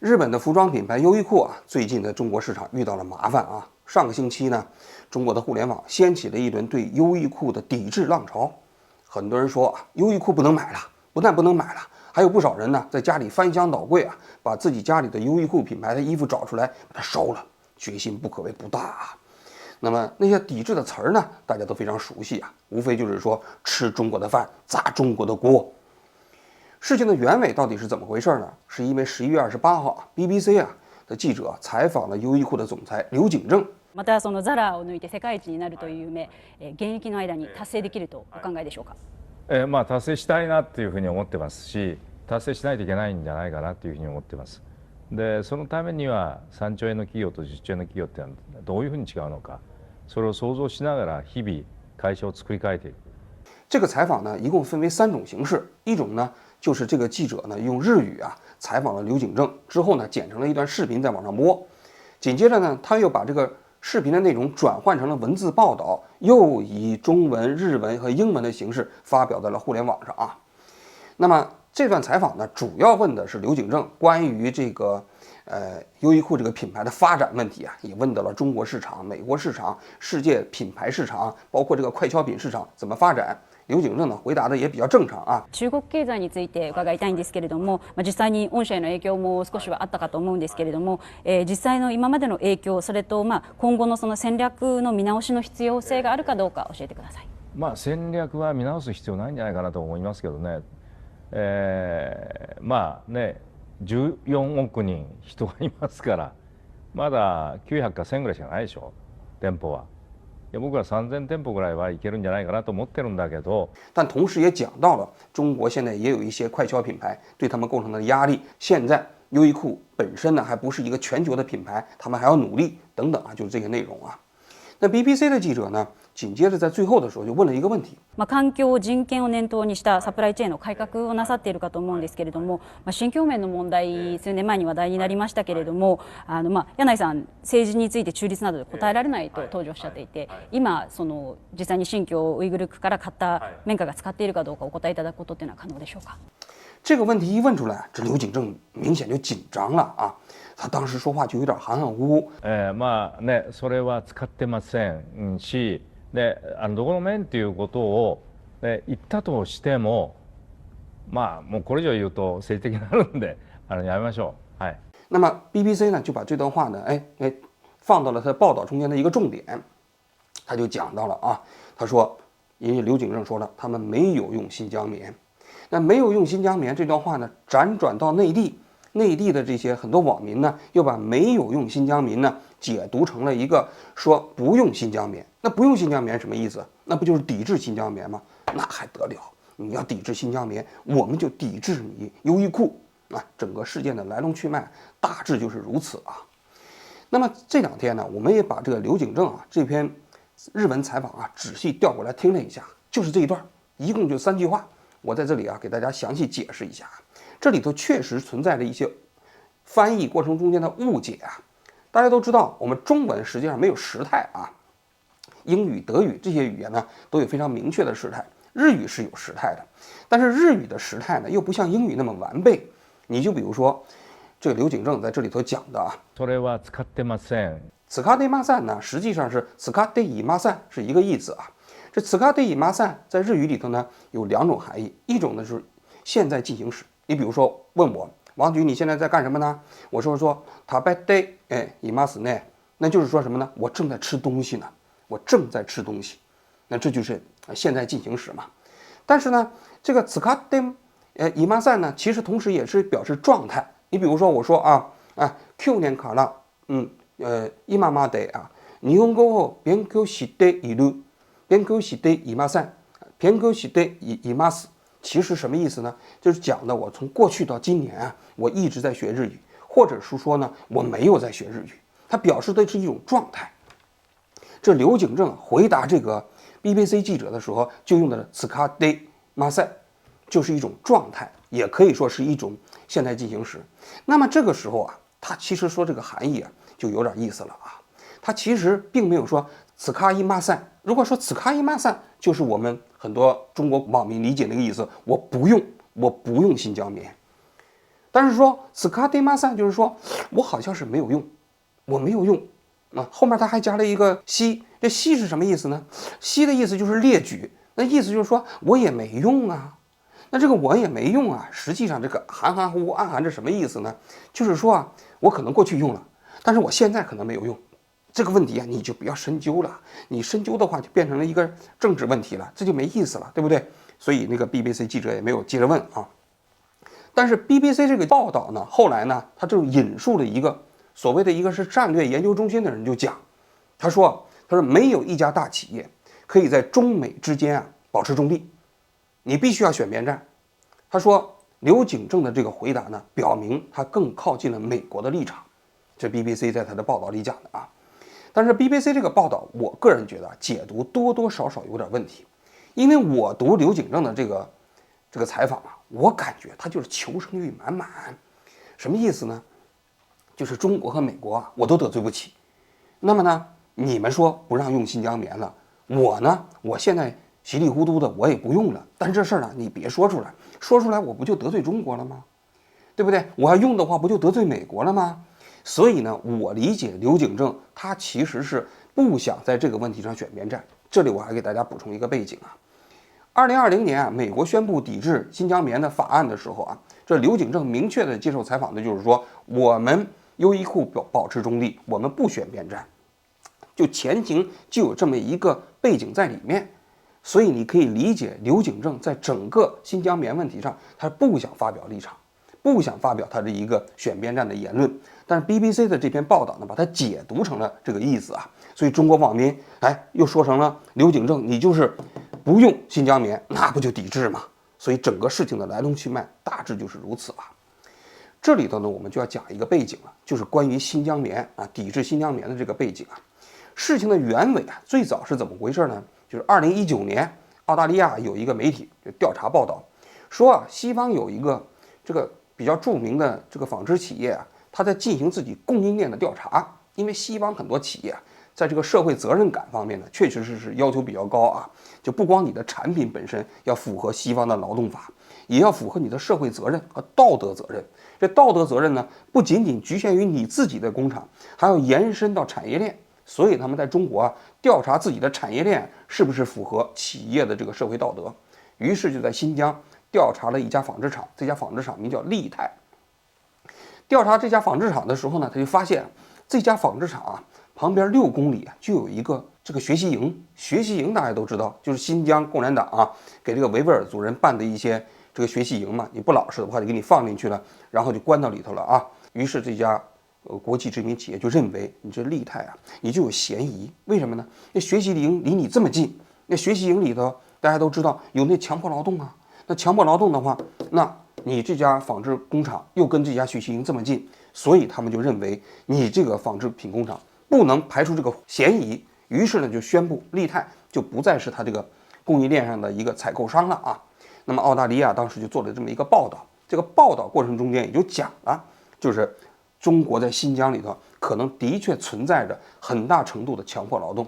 日本的服装品牌优衣库啊，最近在中国市场遇到了麻烦啊。上个星期呢，中国的互联网掀起了一轮对优衣库的抵制浪潮。很多人说啊，优衣库不能买了，不但不能买了，还有不少人呢在家里翻箱倒柜啊，把自己家里的优衣库品牌的衣服找出来，把它烧了，决心不可谓不大啊。那么那些抵制的词儿呢，大家都非常熟悉啊，无非就是说吃中国的饭，砸中国的锅。事情的原委到底是怎么回事呢？是因为11月28号BBC 的记者采访了优衣库的总裁刘景正。またそのザラを抜いて世界一になるという夢、現役の間に達成できるとお考えでしょうか。まあ達成したいなっていうふうに思ってますし、達成しないといけないんじゃないかなというふうに思ってます。で、そのためには3兆円の企業と10兆円の企業ってのはどういうふうに違うのか、それを想像しながら日々会社を作り変えていく。这个采访呢，一共分为3种形式。一种呢，就是这个记者呢用日语采访了刘景正，之后呢剪成了一段视频在网上播。紧接着呢，他又把这个视频的内容转换成了文字报道，又以中文、日文和英文的形式发表在了互联网上啊。那么这段采访呢，主要问的是刘景正关于这个优衣库这个品牌的发展问题啊，也问到了中国市场、美国市场、世界品牌市场，包括这个快消品市场怎么发展。刘景正呢回答的也比较正常啊。中国経済について伺いたいんですけれども、実際に御社への影響も少しはあったかと思うんですけれども、実際の今までの影響、それと今後のその戦略の見直しの必要性があるかどうか教えてください。戦略は見直す必要ないんじゃないかなと思いますけどね。まあね、14億人人がいますから、まだ900か1000ぐらいしかないでしょ、店舗は。僕は3000店舗ぐらいはいけるんじゃないかなと思ってるんだけど，但同时也讲到了中国现在也有一些快消品牌对他们构成的压力。现在优衣库本身呢还不是一个全球的品牌，他们还要努力等等就是这些内容啊。那 BBC 的记者呢，紧接着在最后的时候就问了一个问题：環境、人権を念頭にしたサプライチェーンの改革をなさっているかと思うんですけれども、新疆面の問題、数年前に話題になりましたけれども、柳井さん、政治について中立などで答えられないと当時おっしゃっていて、今実際に新疆ウイグル区から買った綿花が使っているかどうかお答えいただくことっていうのは可能でしょうか。这个问题一问出来，这刘景正明显就緊張了啊！他当时说话就有点含含糊糊。まあね、それは使ってませんし、で、どこの面っていうことを言ったとしても、もうこれ以上言うと政治的になるんで、やめましょう。はい。那么 BBC 呢就把这段话呢，放到了他报道中间的一个重点，他就讲到了啊，他说，因为刘景正说了，他们没有用新疆棉。那没有用新疆棉这段话呢，辗转到内地，内地的这些很多网民呢，又把没有用新疆棉呢解读成了一个说不用新疆棉。那不用新疆棉什么意思？那不就是抵制新疆棉吗？那还得了？你要抵制新疆棉，我们就抵制你优衣库啊！整个事件的来龙去脉大致就是如此啊。那么这2天呢，我们也把这个刘景正这篇日文采访仔细调过来听了一下，就是这一段，一共就3句话。我在这里给大家详细解释一下，这里头确实存在着一些翻译过程中间的误解啊。大家都知道，我们中文实际上没有时态啊，英语、德语这些语言呢都有非常明确的时态，日语是有时态的，但是日语的时态呢又不像英语那么完备。你就比如说，这个刘景正在这里头讲的それは使ってません。使ってません呢，实际上是使っていません是一个意思啊。这使っていません在日语里头呢有2种含义，一种呢是现在进行时。你比如说问我王局你现在在干什么呢？我说食べていますね，那就是说什么呢？我正在吃东西呢，我正在吃东西，那这就是现在进行时嘛。但是呢，这个使っていません呢，其实同时也是表示状态。你比如说我说去年から今まで日本語を勉強している。勉強していません，勉強しています，其实什么意思呢？就是讲的我从过去到今年我一直在学日语，或者是说呢我没有在学日语，它表示的是一种状态。这刘景正回答这个 BBC 记者的时候就用的使ってません，就是一种状态，也可以说是一种现在进行时。那么这个时候他其实说这个含义就有点意思了啊，他其实并没有说使いません。如果说使いません，就是我们很多中国网民理解那个意思，我不用新疆棉。但是说此卡迪马散就是说我好像是没有用，我没有用啊。后面他还加了一个西，这西是什么意思呢？西的意思就是列举，那意思就是说我也没用啊。那这个我也没用啊，实际上这个含含糊糊暗含着什么意思呢？就是说啊，我可能过去用了，但是我现在可能没有用。这个问题啊，你就不要深究了，你深究的话就变成了一个政治问题了，这就没意思了，对不对？所以那个 BBC 记者也没有接着问啊。但是 BBC 这个报道呢，后来呢，他就引述了一个所谓的一个是战略研究中心的人就讲，他说没有一家大企业可以在中美之间啊保持中立，你必须要选边站。他说刘景正的这个回答呢，表明他更靠近了美国的立场，这 BBC 在他的报道里讲的啊。但是 BBC 这个报道，我个人觉得解读多多少少有点问题，因为我读刘景正的这个采访啊，我感觉他就是求生欲满满。什么意思呢？就是中国和美国啊，我都得罪不起。那么呢，你们说不让用新疆棉了，我呢，我现在稀里糊涂的我也不用了。但这事儿呢，你别说出来，说出来我不就得罪中国了吗？对不对？我要用的话，不就得罪美国了吗？所以呢，我理解刘景正他其实是不想在这个问题上选边站。这里我还给大家补充一个背景啊。2020年啊，美国宣布抵制新疆棉的法案的时候啊，这刘景正明确的接受采访的就是说，我们优衣库保持中立，我们不选边站，就前情就有这么一个背景在里面。所以你可以理解刘景正在整个新疆棉问题上，他不想发表立场，不想发表他的一个选边站的言论。但是 BBC 的这篇报道呢，把它解读成了这个意思啊，所以中国网民又说成了刘景正你就是不用新疆棉，那不就抵制吗？所以整个事情的来龙去脉大致就是如此吧。这里头呢，我们就要讲一个背景了，就是关于新疆棉啊，抵制新疆棉的这个背景啊。事情的原委啊，最早是怎么回事呢？就是2019年，澳大利亚有一个媒体就调查报道，说啊，西方有一个这个比较著名的这个纺织企业啊，它在进行自己供应链的调查，因为西方很多企业啊，在这个社会责任感方面呢，确实是要求比较高啊，就不光你的产品本身要符合西方的劳动法，也要符合你的社会责任和道德责任。这道德责任呢，不仅仅局限于你自己的工厂，还要延伸到产业链。所以他们在中国啊，调查自己的产业链是不是符合企业的这个社会道德，于是就在新疆调查了一家纺织厂，这家纺织厂名叫利泰。调查这家纺织厂的时候呢，他就发现这家纺织厂啊，旁边6公里就有一个这个学习营。学习营大家都知道，就是新疆共产党啊给这个维吾尔族人办的一些这个学习营嘛，你不老实的话就给你放进去了，然后就关到里头了啊。于是这家国际知名企业就认为你这利泰啊，你就有嫌疑。为什么呢？那学习营离你这么近，那学习营里头大家都知道有那强迫劳动啊。那强迫劳动的话，那你这家纺织工厂又跟这家学习营这么近，所以他们就认为你这个纺织品工厂不能排除这个嫌疑。于是呢，就宣布利泰就不再是他这个供应链上的一个采购商了啊。那么澳大利亚当时就做了这么一个报道，这个报道过程中间也就讲了，就是中国在新疆里头可能的确存在着很大程度的强迫劳动，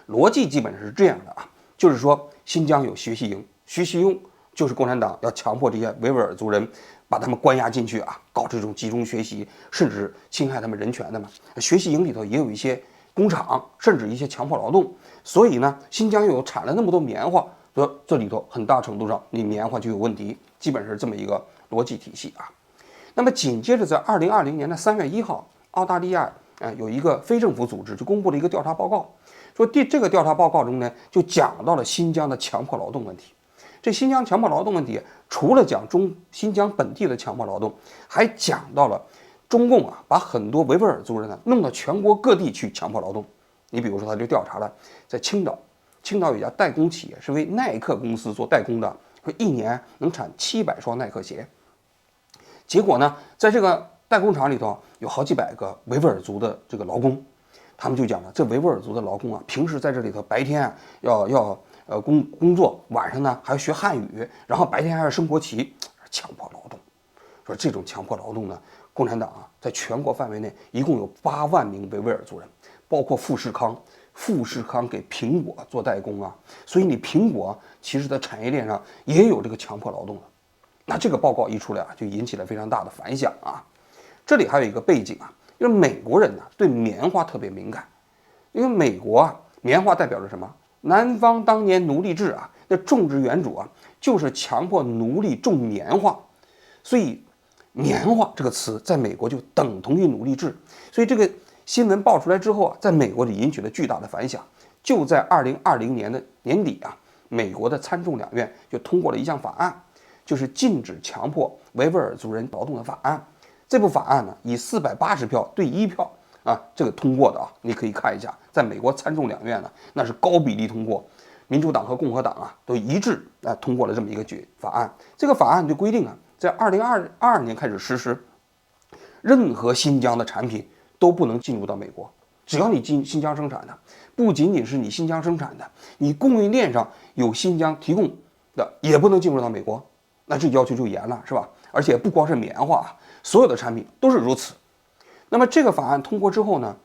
逻辑基本上是这样的啊，就是说新疆有学习营，学习营就是共产党要强迫这些维吾尔族人把他们关押进去啊，搞这种集中学习，甚至侵害他们人权的嘛。学习营里头也有一些工厂，甚至一些强迫劳动，所以呢，新疆又有产了那么多棉花，说这里头很大程度上你棉花就有问题，基本上是这么一个逻辑体系啊。那么紧接着在2020年的3月1号，澳大利亚有一个非政府组织就公布了一个调查报告，说这个调查报告中呢，就讲到了新疆的强迫劳动问题。这新疆强迫劳动问题，除了讲新疆本地的强迫劳动，还讲到了中共啊把很多维吾尔族人呢弄到全国各地去强迫劳动。你比如说，他就调查了在青岛有一家代工企业是为耐克公司做代工的，说一年能产700双耐克鞋。结果呢，在这个代工厂里头有好几百个维吾尔族的这个劳工，他们就讲了，这维吾尔族的劳工啊，平时在这里头白天要工作，晚上呢还要学汉语，然后白天还要升国旗，强迫劳动。说这种强迫劳动呢，共产党啊在全国范围内一共有8万名维吾尔族人，包括富士康给苹果做代工啊，所以你苹果其实在产业链上也有这个强迫劳动的。那这个报告一出来啊，就引起了非常大的反响啊。这里还有一个背景啊，就是美国人呢对棉花特别敏感，因为美国啊，棉花代表着什么？南方当年奴隶制啊，那种植园主啊，就是强迫奴隶种棉花，所以棉花这个词在美国就等同于奴隶制。所以这个新闻爆出来之后啊，在美国里引起了巨大的反响。就在2020年的年底啊，美国的参众两院就通过了一项法案，就是禁止强迫维吾尔族人劳动的法案。这部法案呢，以480票对1票啊，这个通过的啊，你可以看一下，在美国参众两院呢，那是高比例通过，民主党和共和党啊都一致通过了这么一个法案。这个法案就规定啊，在2022年开始实施，任何新疆的产品都不能进入到美国，只要你进新疆生产的，不仅仅是你新疆生产的，你供应链上有新疆提供的也不能进入到美国。那这要求就严了，是吧？而且不光是棉花，所有的产品都是如此。那么这个法案通过之后呢，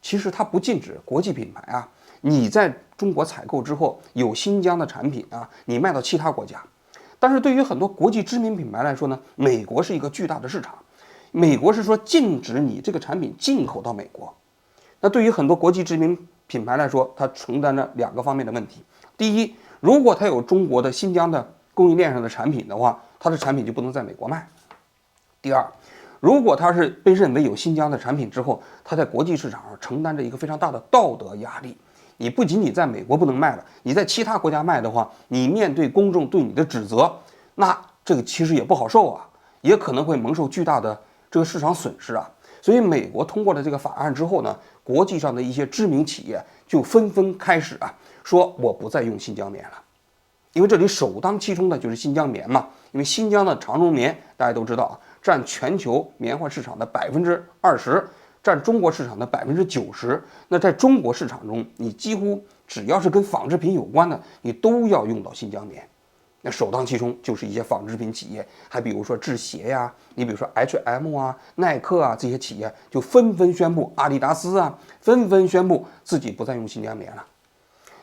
其实它不禁止国际品牌啊，你在中国采购之后有新疆的产品啊，你卖到其他国家。但是对于很多国际知名品牌来说呢，美国是一个巨大的市场，美国是说禁止你这个产品进口到美国。那对于很多国际知名品牌来说，它承担着2个方面的问题。第一，如果它有中国的新疆的供应链上的产品的话，它的产品就不能在美国卖。第二，如果它是被认为有新疆的产品之后，它在国际市场上承担着一个非常大的道德压力。你不仅仅在美国不能卖了，你在其他国家卖的话，你面对公众对你的指责，那这个其实也不好受啊，也可能会蒙受巨大的这个市场损失啊。所以美国通过了这个法案之后呢，国际上的一些知名企业就纷纷开始说我不再用新疆棉了。因为这里首当其冲的就是新疆棉嘛，因为新疆的长绒棉大家都知道啊，占全球棉花市场的20%，占中国市场的90%。那在中国市场中，你几乎只要是跟纺织品有关的，你都要用到新疆棉。那首当其冲就是一些纺织品企业，还比如说制鞋呀，你比如说 H&M 啊、耐克啊这些企业就纷纷宣布，阿迪达斯啊纷纷宣布自己不再用新疆棉了。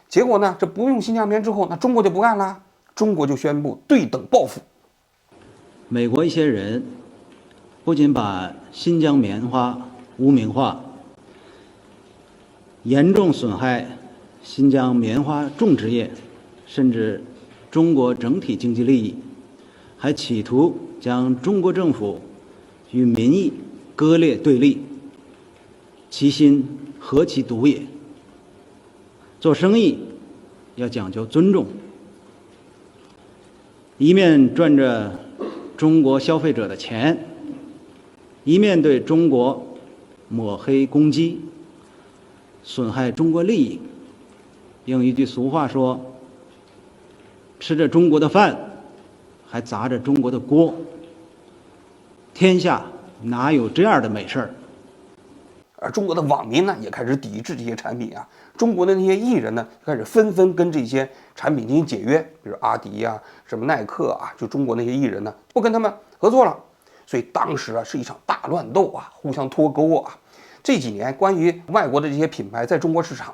结果呢，这不用新疆棉之后，那中国就不干了，中国就宣布对等报复。美国一些人不仅把新疆棉花污名化，严重损害新疆棉花种植业，甚至中国整体经济利益，还企图将中国政府与民意割裂对立，其心何其毒也！做生意要讲究尊重，一面赚着中国消费者的钱，一面对中国抹黑攻击，损害中国利益。用一句俗话说，吃着中国的饭，还砸着中国的锅，天下哪有这样的美事儿？而中国的网民呢，也开始抵制这些产品啊。中国的那些艺人呢，开始纷纷跟这些产品进行解约，比如阿迪啊、什么耐克啊，就中国那些艺人呢，不跟他们合作了。所以当时啊，是一场大乱斗啊，互相脱钩啊。这几年关于外国的这些品牌在中国市场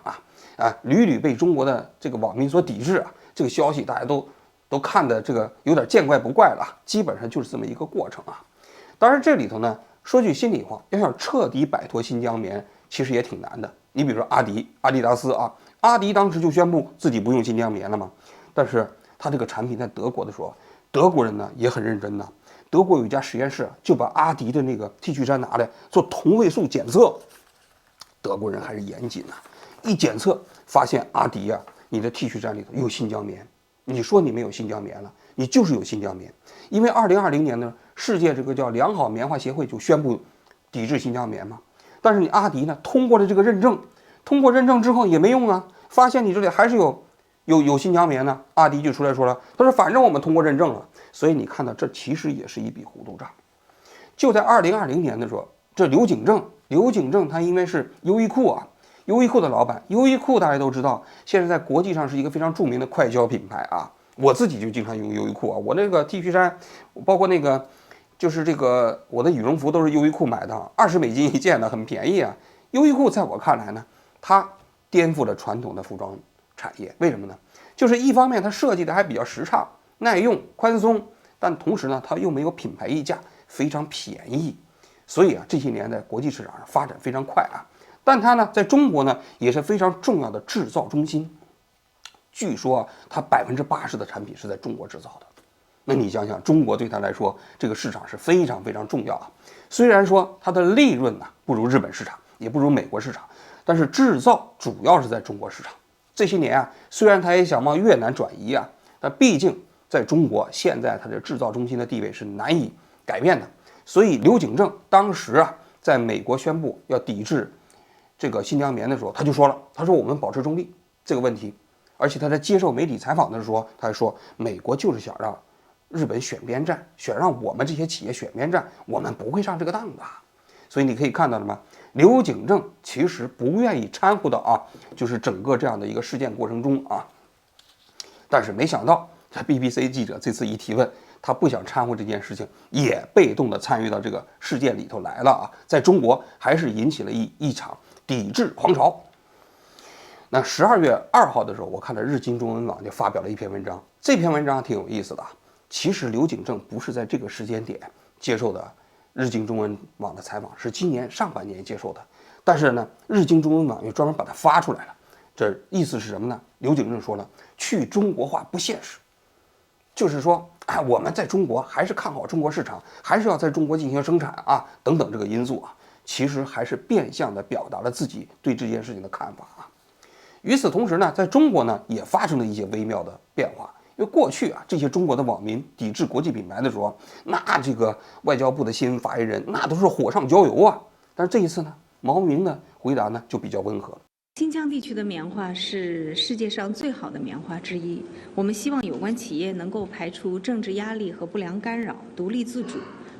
屡屡被中国的这个网民所抵制啊，这个消息大家都看的这个有点见怪不怪了，基本上就是这么一个过程啊。当然这里头呢，说句心里话，要想彻底摆脱新疆棉，其实也挺难的。你比如说阿迪达斯啊，阿迪当时就宣布自己不用新疆棉了嘛。但是他这个产品在德国的时候，德国人呢也很认真呢。德国有一家实验室就把阿迪的那个 T 恤衫拿来做同位素检测，德国人还是严谨呐。一检测发现阿迪啊，你的 T 恤衫里头有新疆棉，你说你没有新疆棉了，你就是有新疆棉。因为2020年呢，世界这个叫良好棉花协会就宣布抵制新疆棉嘛。但是你阿迪呢，通过了这个认证，通过认证之后也没用啊，发现你这里还是有新疆棉呢。阿迪就出来说了，他说反正我们通过认证了。所以你看到这其实也是一笔糊涂账。就在2020年的时候，这刘景正他因为是优衣库啊，优衣库的老板，优衣库大家都知道，现在在国际上是一个非常著名的快消品牌啊。我自己就经常用优衣库啊，我那个 T 恤衫，包括那个就是这个我的羽绒服都是优衣库买的，$20一件的，很便宜啊。优衣库在我看来呢，它颠覆了传统的服装产业。为什么呢？就是一方面它设计的还比较时尚、耐用、宽松，但同时呢，它又没有品牌溢价，非常便宜。所以啊，这些年在国际市场上发展非常快啊。但它呢，在中国呢也是非常重要的制造中心。据说啊，它80%的产品是在中国制造的。那你想想，中国对它来说，这个市场是非常非常重要啊。虽然说它的利润呢不如日本市场，也不如美国市场，但是制造主要是在中国市场。这些年啊，虽然它也想往越南转移啊，但毕竟在中国现在它的制造中心的地位是难以改变的。所以刘景正当时啊，在美国宣布要抵制这个新疆棉的时候，他就说了，他说我们保持中立这个问题。而且他在接受媒体采访的时候，他还说美国就是想让日本选边站，想让我们这些企业选边站，我们不会上这个当的。所以你可以看到了吗？刘景正其实不愿意掺和到啊，就是整个这样的一个事件过程中啊。但是没想到，这 BBC 记者这次一提问，他不想掺和这件事情，也被动的参与到这个事件里头来了啊。在中国还是引起了一场抵制狂潮。那12月2号的时候，我看到日经中文网就发表了一篇文章，这篇文章挺有意思的。其实刘景正不是在这个时间点接受的日经中文网的采访，是今年上半年接受的。但是呢，日经中文网又专门把它发出来了。这意思是什么呢？刘景正说了，去中国化不现实，就是说，我们在中国还是看好中国市场，还是要在中国进行生产啊，等等这个因素啊，其实还是变相的表达了自己对这件事情的看法啊。与此同时呢，在中国呢也发生了一些微妙的变化。因为过去啊，这些中国的网民抵制国际品牌的时候，那这个外交部的新闻发言人那都是火上浇油啊。但是这一次呢，毛明的回答呢就比较温和了。新疆地区的棉花是世界上最好的棉花之一，我们希望有关企业能够排除政治压力和不良干扰，独立自主，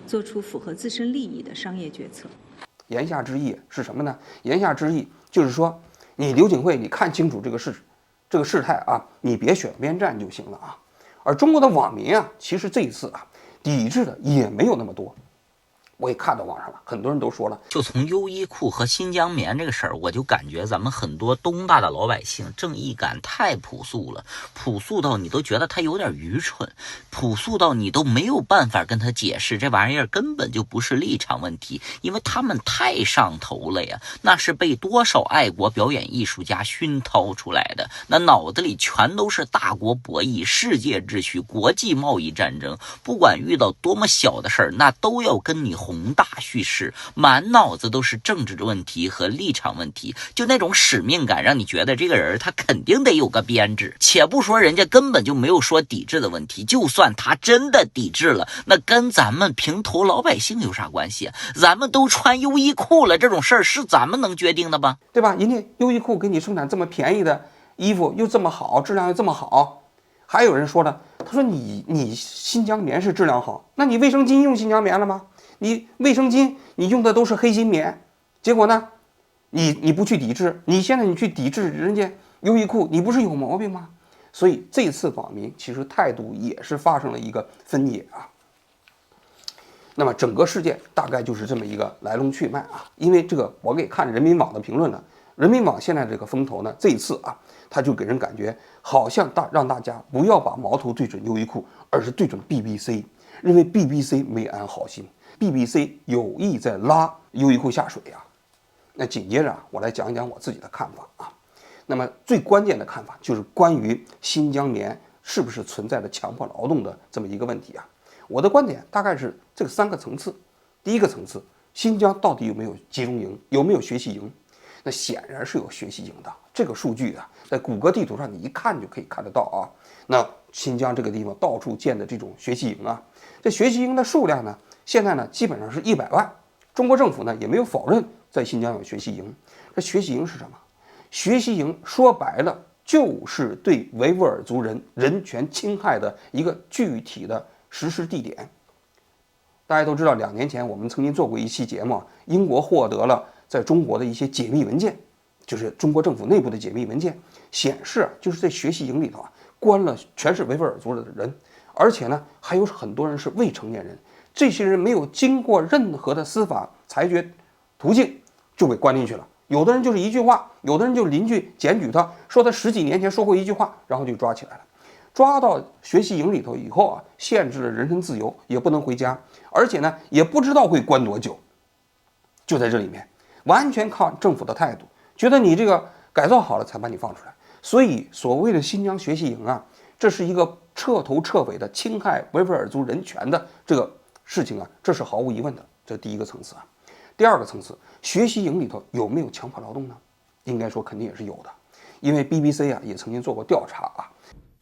做出符合自身利益的商业决策。言下之意是什么呢？言下之意就是说，你刘景惠，你看清楚这个事态啊，你别选边站就行了啊。而中国的网民啊，其实这一次啊，抵制的也没有那么多。我也看到网上了，很多人都说了，就从优衣库和新疆棉这个事儿，我就感觉咱们很多东大的老百姓正义感太朴素了，朴素到你都觉得他有点愚蠢，朴素到你都没有办法跟他解释这玩意儿根本就不是立场问题，因为他们太上头了呀，那是被多少爱国表演艺术家熏陶出来的，那脑子里全都是大国博弈、世界秩序、国际贸易战争，不管遇到多么小的事儿，那都要跟你宏大叙事，满脑子都是政治问题和立场问题，就那种使命感让你觉得这个人他肯定得有个编制。且不说人家根本就没有说抵制的问题，就算他真的抵制了，那跟咱们平头老百姓有啥关系啊？咱们都穿优衣库了，这种事儿是咱们能决定的吗？对吧？人家优衣库给你生产这么便宜的衣服，又这么好，质量又这么好。还有人说了，他说你新疆棉是质量好，那你卫生巾用新疆棉了吗？你卫生巾你用的都是黑心棉，结果呢，你不去抵制，你现在你去抵制人家优衣库，你不是有毛病吗？所以这次网民其实态度也是发生了一个分野啊。那么整个事件大概就是这么一个来龙去脉啊。因为这个我给看人民网的评论了，人民网现在这个风头呢，这一次啊，他就给人感觉好像让大家不要把矛头对准优衣库，而是对准 BBC， 认为 BBC 没安好心。BBC 有意在拉优衣库下水啊。那紧接着啊，我来讲一讲我自己的看法啊。那么最关键的看法就是关于新疆棉是不是存在着强迫劳动的这么一个问题啊。我的观点大概是这个3个层次。第一个层次，新疆到底有没有集中营，有没有学习营？那显然是有学习营的，这个数据啊，在谷歌地图上你一看就可以看得到啊。那新疆这个地方到处建的这种学习营啊，这学习营的数量呢，现在呢基本上是100万。中国政府呢也没有否认在新疆有学习营。这学习营是什么？学习营说白了就是对维吾尔族人权侵害的一个具体的实施地点。大家都知道，2年前我们曾经做过一期节目，英国获得了在中国的一些解密文件，就是中国政府内部的解密文件，显示就是在学习营里头啊，关了全是维吾尔族的人，而且呢还有很多人是未成年人。这些人没有经过任何的司法裁决途径就被关进去了。有的人就是一句话，有的人就邻居检举他说他10几年前说过一句话，然后就抓起来了。抓到学习营里头以后啊，限制了人身自由，也不能回家，而且呢，也不知道会关多久。就在这里面，完全靠政府的态度，觉得你这个改造好了才把你放出来。所以，所谓的新疆学习营啊，这是一个彻头彻尾的侵害维吾尔族人权的这个事情啊，这是毫无疑问的。这第一个层次啊。第二个层次，学习营里头有没有强迫劳动呢？应该说肯定也是有的，因为 BBC 啊也曾经做过调查啊。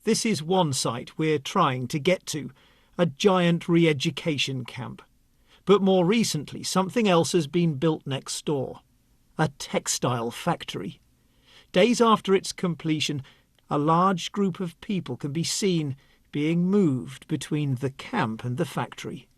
This is one site we're trying to get to, a giant re-education camp. But more recently, something else has been built next door, a textile factory. Days after its completion, a large group of people can be seen being moved between the camp and the factory.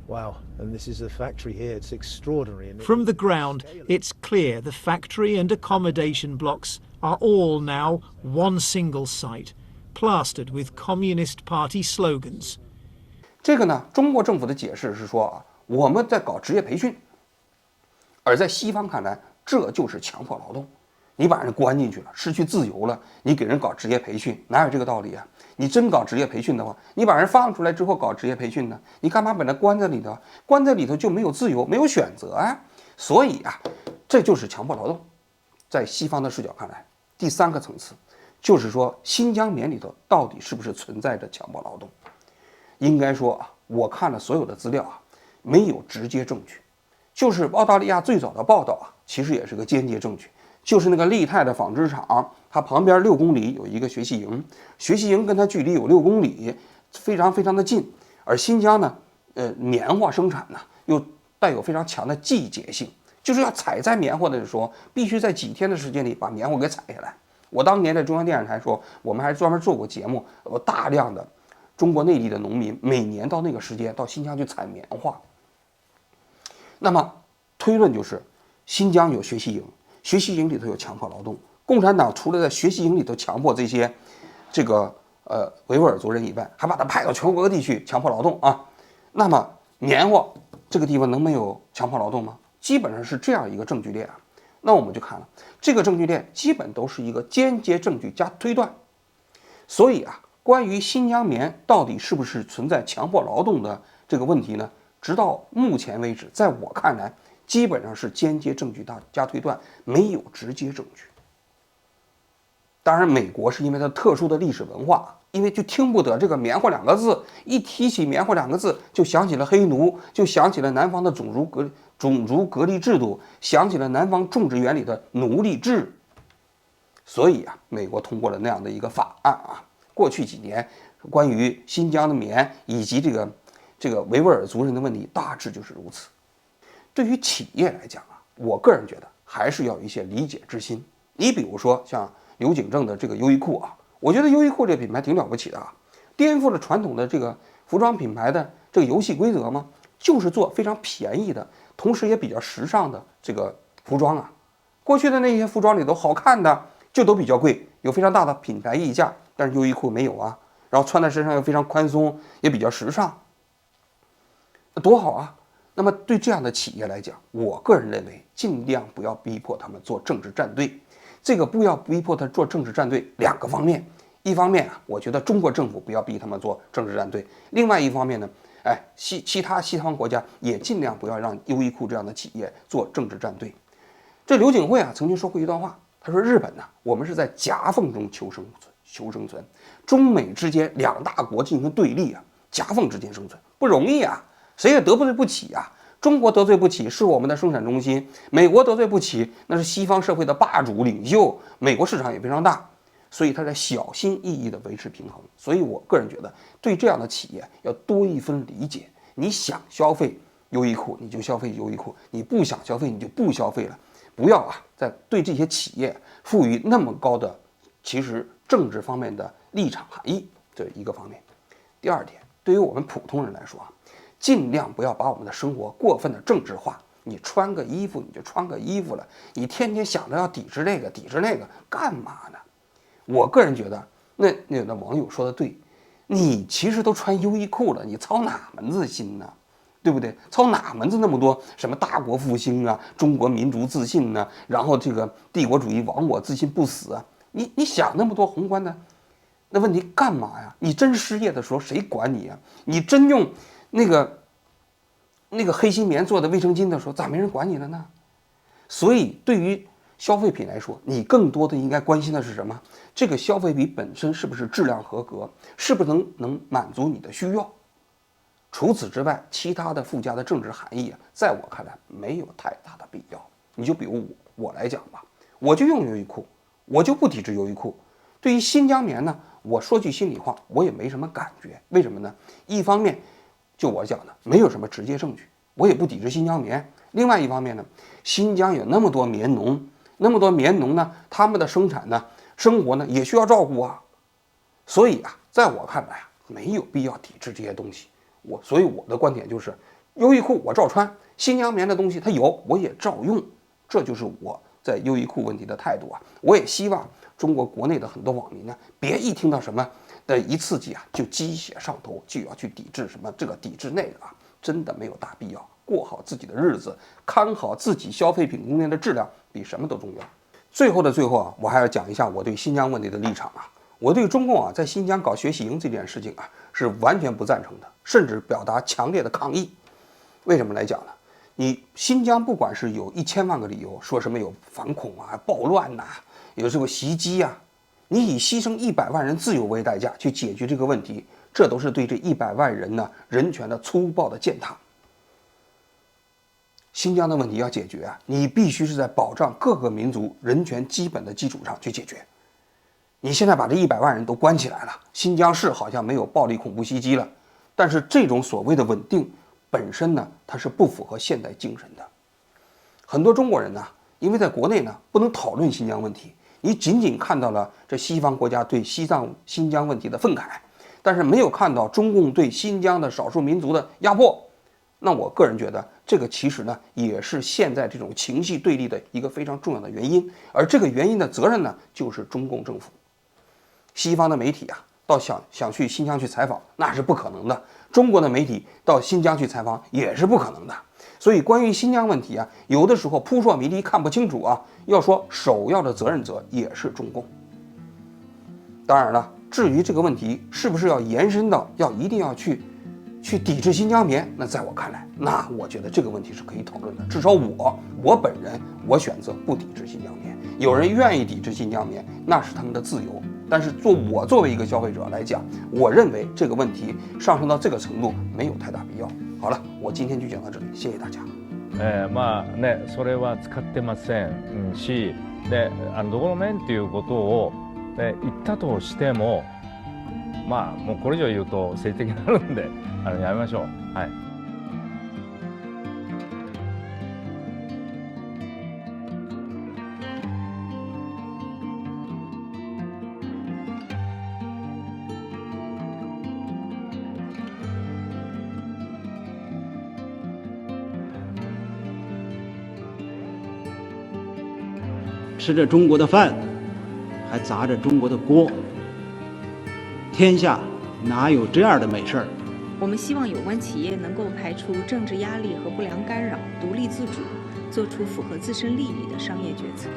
Wow, and this is the factory here. It's extraordinary. From the ground, it's clear the factory and accommodation blocks are all now one single site, plastered with Communist Party slogans. 这个呢，中国政府的解释是说啊，我们在搞职业培训，而在西方看来，这就是强迫劳动。你把人关进去了，失去自由了，你给人搞职业培训，哪有这个道理啊？你真搞职业培训的话，你把人放出来之后搞职业培训呢？你干嘛把人关在里头？关在里头就没有自由，没有选择啊！所以啊，这就是强迫劳动。在西方的视角看来，第三个层次就是说，新疆棉里头到底是不是存在着强迫劳动？应该说啊，我看了所有的资料啊，没有直接证据。就是澳大利亚最早的报道啊，其实也是个间接证据。就是那个利泰的纺织厂，它旁边6公里有一个学习营，学习营跟它距离有6公里，非常非常的近。而新疆呢，棉花生产呢又带有非常强的季节性，就是要采摘棉花的时候，必须在几天的时间里把棉花给采下来。我当年在中央电视台说，我们还专门做过节目，大量的中国内地的农民每年到那个时间到新疆去采棉花。那么推论就是，新疆有学习营。学习营里头有强迫劳动，共产党除了在学习营里头强迫这些维吾尔族人以外，还把他派到全国各地去强迫劳动啊。那么棉花这个地方能没有强迫劳动吗？基本上是这样一个证据链啊。那我们就看了这个证据链，基本都是一个间接证据加推断。所以啊，关于新疆棉到底是不是存在强迫劳动的这个问题呢，直到目前为止，在我看来，基本上是间接证据加推断，没有直接证据。当然，美国是因为它特殊的历史文化，因为就听不得这个棉花2个字，一提起棉花2个字，就想起了黑奴，就想起了南方的种族隔离制度，想起了南方种植园里的奴隶制。所以啊，美国通过了那样的一个法案啊。过去几年，关于新疆的棉以及这个维吾尔族人的问题，大致就是如此。对于企业来讲啊，我个人觉得还是要有一些理解之心。你比如说像刘景正的这个优衣库啊，我觉得优衣库这个品牌挺了不起的啊，颠覆了传统的这个服装品牌的这个游戏规则嘛，就是做非常便宜的，同时也比较时尚的这个服装啊。过去的那些服装里头好看的就都比较贵，有非常大的品牌溢价，但是优衣库没有啊，然后穿在身上又非常宽松，也比较时尚，那多好啊！那么对这样的企业来讲，我个人认为尽量不要逼迫他们做政治站队。这个不要逼迫他做政治站队2个方面，一方面啊，我觉得中国政府不要逼他们做政治站队；另外一方面呢，其他西方国家也尽量不要让优衣库这样的企业做政治站队。这刘景惠啊曾经说过一段话，他说日本呢，我们是在夹缝中求生存，中美之间2大国进行对立啊，夹缝之间生存不容易啊。谁也得罪不起啊！中国得罪不起是我们的生产中心，美国得罪不起那是西方社会的霸主领袖，美国市场也非常大，所以他在小心翼翼地维持平衡。所以我个人觉得，对这样的企业要多一分理解。你想消费优衣库，你就消费优衣库；你不想消费，你就不消费了。不要啊，在对这些企业赋予那么高的其实政治方面的立场含义，这一个方面。第二点，对于我们普通人来说啊，尽量不要把我们的生活过分的政治化。你穿个衣服你就穿个衣服了，你天天想着要抵制这个抵制那个，干嘛呢？我个人觉得，那有的网友说的对，你其实都穿优衣库了，你操哪门子心呢？对不对？操哪门子那么多什么大国复兴啊，中国民族自信呢？然后这个帝国主义亡我，自信不死啊？你想那么多宏观的那问题干嘛呀？你真失业的时候谁管你呀？你真用那个黑心棉做的卫生巾的时候，咋没人管你了呢？所以对于消费品来说，你更多的应该关心的是什么？这个消费品本身是不是质量合格，是不是能满足你的需要？除此之外，其他的附加的政治含义啊，在我看来没有太大的必要。你就比如我来讲吧，我就用优衣库，我就不抵制优衣库。对于新疆棉呢，我说句心里话，我也没什么感觉。为什么呢？一方面，就我讲的，没有什么直接证据，我也不抵制新疆棉。另外一方面呢，新疆有那么多棉农，呢，他们的生产呢、生活呢也需要照顾啊。所以啊，在我看来啊，没有必要抵制这些东西。所以我的观点就是，优衣库我照穿，新疆棉的东西它有，我也照用。这就是我在优衣库问题的态度啊。我也希望中国国内的很多网民呢，别一听到什么的一刺激啊，就鸡血上头，就要去抵制什么这个抵制那个啊，真的没有大必要。过好自己的日子，看好自己消费品供应链的质量，比什么都重要。最后啊，我还要讲一下我对新疆问题的立场啊。我对中共啊在新疆搞学习营这件事情啊是完全不赞成的，甚至表达强烈的抗议。为什么来讲呢？你新疆不管是有1000万个理由，说什么有反恐啊、暴乱呐、有这个袭击啊，你以牺牲100万人自由为代价去解决这个问题，这都是对这100万人呢人权的粗暴的践踏。新疆的问题要解决啊，你必须是在保障各个民族人权基本的基础上去解决。你现在把这100万人都关起来了，新疆市好像没有暴力恐怖袭击了，但是这种所谓的稳定本身呢，它是不符合现代精神的。很多中国人呢，因为在国内呢不能讨论新疆问题，你仅仅看到了这西方国家对新疆问题的愤慨，但是没有看到中共对新疆的少数民族的压迫。那我个人觉得，这个其实呢，也是现在这种情绪对立的一个非常重要的原因，而这个原因的责任呢，就是中共政府。西方的媒体啊，到想去新疆去采访，那是不可能的；中国的媒体到新疆去采访也是不可能的。所以，关于新疆问题啊，有的时候扑朔迷离，看不清楚啊。要说首要的责任者也是中共。当然了，至于这个问题是不是要延伸到一定要去抵制新疆棉，那在我看来，那我觉得这个问题是可以讨论的。至少我本人，我选择不抵制新疆棉。有人愿意抵制新疆棉，那是他们的自由。但是作为一个消费者来讲，我认为这个问题上升到这个程度没有太大必要。好了，我今天就讲到这里，谢谢大家。まあね、それは使ってませんし、で、どこの面っていうことを言ったとしても、まあもうこれ以上言うと政治的になるんで、やめましょう。はい。吃着中国的饭，还砸着中国的锅，天下哪有这样的美事儿？我们希望有关企业能够排除政治压力和不良干扰，独立自主，做出符合自身利益的商业决策。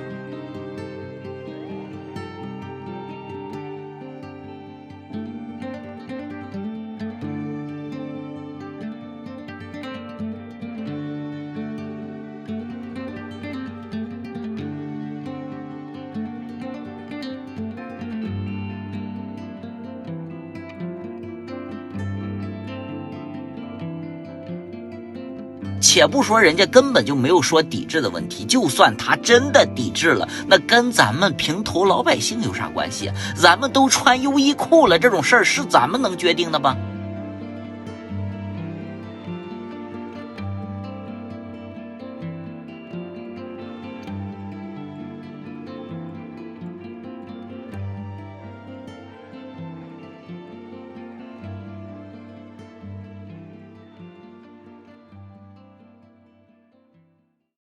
且不说人家根本就没有说抵制的问题，就算他真的抵制了，那跟咱们平头老百姓有啥关系啊？咱们都穿优衣库了，这种事儿是咱们能决定的吗？